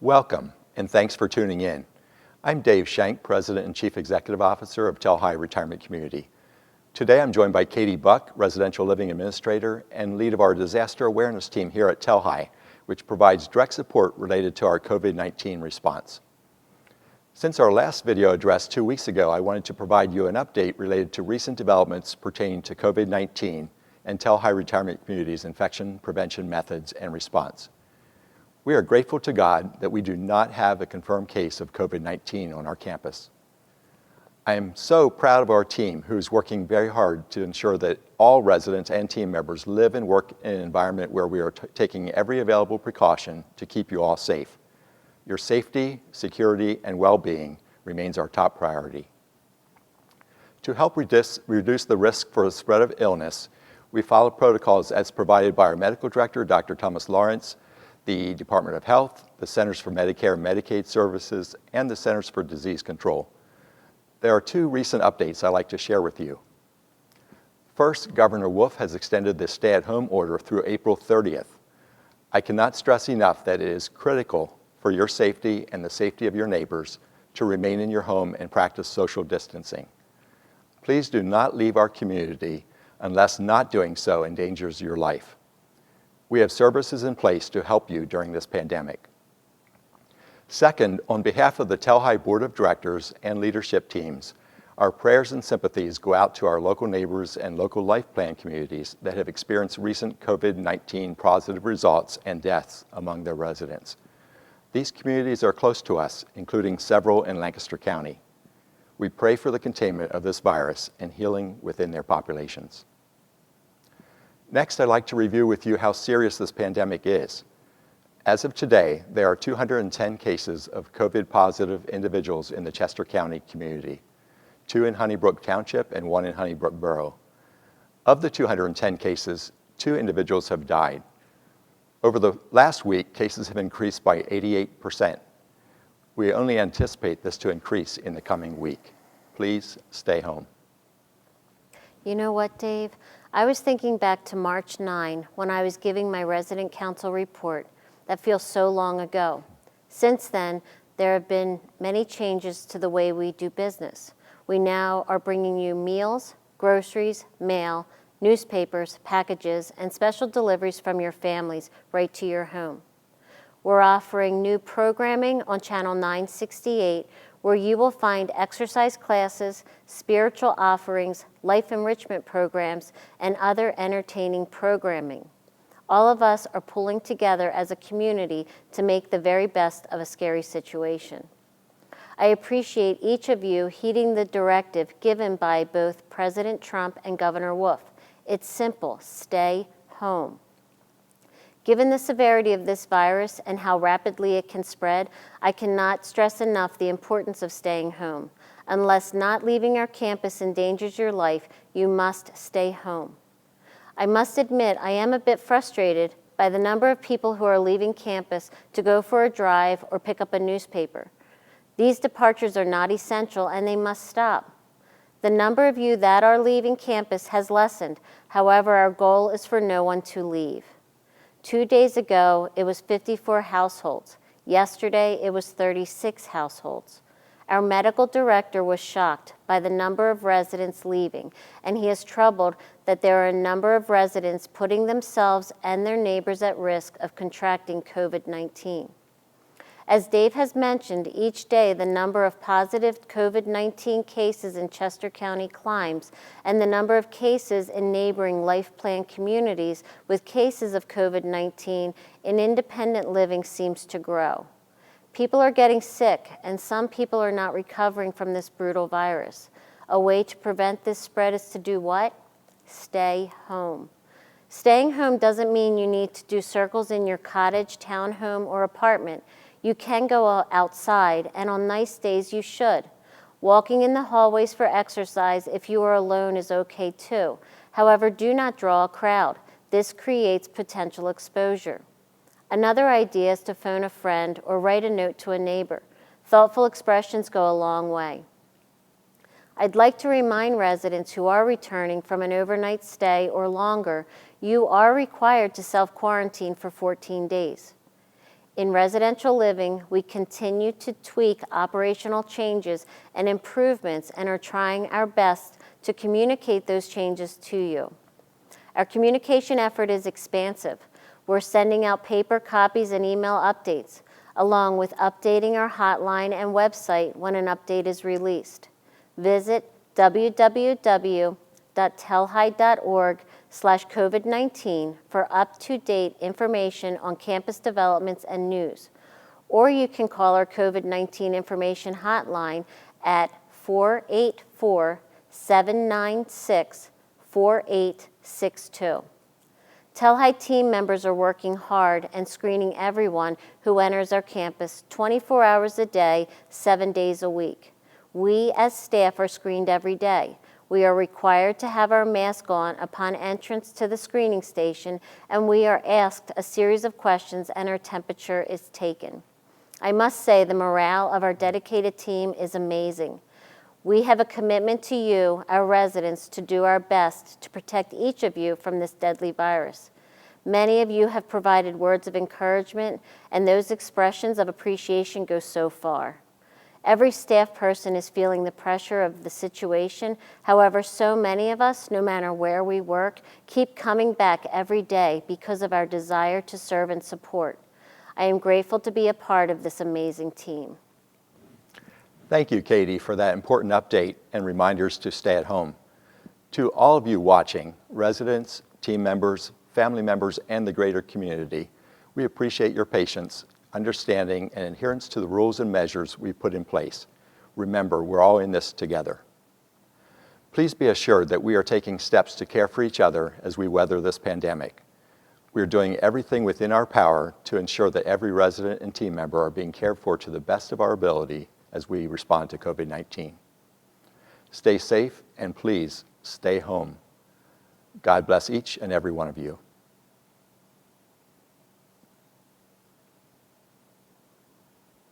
Welcome, and thanks for tuning in. I'm Dave Shenk, President and Chief Executive Officer of Telhi Retirement Community. Today I'm joined by Katie Buck, Residential Living Administrator and lead of our Disaster Awareness Team here at Telhi, which provides direct support related to our COVID-19 response. Since our last video address 2 weeks ago, I wanted to provide you an update related to recent developments pertaining to COVID-19 and Telhi Retirement Community's infection prevention methods and response. We are grateful to God that we do not have a confirmed case of COVID-19 on our campus. I am so proud of our team who is working very hard to ensure that all residents and team members live and work in an environment where we are taking every available precaution to keep you all safe. Your safety, security, and well-being remains our top priority. To help reduce the risk for the spread of illness, we follow protocols as provided by our Medical Director, Dr. Thomas Lawrence, the Department of Health, the Centers for Medicare and Medicaid Services, and the Centers for Disease Control. There are 2 recent updates I'd like to share with you. First, Governor Wolf has extended the stay-at-home order through April 30th. I cannot stress enough that it is critical for your safety and the safety of your neighbors to remain in your home and practice social distancing. Please do not leave our community unless not doing so endangers your life. We have services in place to help you during this pandemic. Second, on behalf of the Telhi Board of Directors and leadership teams, our prayers and sympathies go out to our local neighbors and local life plan communities that have experienced recent COVID-19 positive results and deaths among their residents. These communities are close to us, including several in Lancaster County. We pray for the containment of this virus and healing within their populations. Next, I'd like to review with you how serious this pandemic is. As of today, there are 210 cases of COVID-positive individuals in the Chester County community, 2 in Honeybrook Township and 1 in Honeybrook Borough. Of the 210 cases, 2 individuals have died. Over the last week, cases have increased by 88%. We only anticipate this to increase in the coming week. Please stay home. You know what, Dave? I was thinking back to March 9 when I was giving my resident council report. That feels so long ago. Since then, there have been many changes to the way we do business. We now are bringing you meals, groceries, mail, newspapers, packages, and special deliveries from your families right to your home. We're offering new programming on Channel 968 where you will find exercise classes, spiritual offerings, life enrichment programs, and other entertaining programming. All of us are pulling together as a community to make the very best of a scary situation. I appreciate each of you heeding the directive given by both President Trump and Governor Wolf. It's simple: stay home. Given the severity of this virus and how rapidly it can spread, I cannot stress enough the importance of staying home. Unless not leaving our campus endangers your life, you must stay home. I must admit I am a bit frustrated by the number of people who are leaving campus to go for a drive or pick up a newspaper. These departures are not essential and they must stop. The number of you that are leaving campus has lessened. However, our goal is for no one to leave. 2 days ago, it was 54 households. Yesterday, it was 36 households. Our medical director was shocked by the number of residents leaving, and he is troubled that there are a number of residents putting themselves and their neighbors at risk of contracting COVID-19. As Dave has mentioned, each day the number of positive COVID-19 cases in Chester County climbs, and the number of cases in neighboring life plan communities with cases of COVID-19 in independent living seems to grow. People are getting sick, and some people are not recovering from this brutal virus. A way to prevent this spread is to do what? Stay home. Staying home doesn't mean you need to do circles in your cottage, townhome, or apartment. You can go outside, and on nice days you should. Walking in the hallways for exercise if you are alone is okay too. However, do not draw a crowd. This creates potential exposure. Another idea is to phone a friend or write a note to a neighbor. Thoughtful expressions go a long way. I'd like to remind residents who are returning from an overnight stay or longer, you are required to self-quarantine for 14 days. In residential living, we continue to tweak operational changes and improvements and are trying our best to communicate those changes to you. Our communication effort is expansive. We're sending out paper copies and email updates, along with updating our hotline and website when an update is released. Visit www.telhi.org/COVID-19 for up-to-date information on campus developments and news. Or you can call our COVID-19 information hotline at 484-796-4862. Telhi team members are working hard and screening everyone who enters our campus 24 hours a day, 7 days a week. We as staff are screened every day. We are required to have our mask on upon entrance to the screening station, and we are asked a series of questions and our temperature is taken. I must say the morale of our dedicated team is amazing. We have a commitment to you, our residents, to do our best to protect each of you from this deadly virus. Many of you have provided words of encouragement, and those expressions of appreciation go so far. Every staff person is feeling the pressure of the situation. However, so many of us, no matter where we work, keep coming back every day because of our desire to serve and support. I am grateful to be a part of this amazing team. Thank you, Katie, for that important update and reminders to stay at home. To all of you watching, residents, team members, family members, and the greater community, we appreciate your patience, understanding, and adherence to the rules and measures we put in place. Remember, we're all in this together. Please be assured that we are taking steps to care for each other as we weather this pandemic. We are doing everything within our power to ensure that every resident and team member are being cared for to the best of our ability as we respond to COVID-19. Stay safe and please stay home. God bless each and every one of you.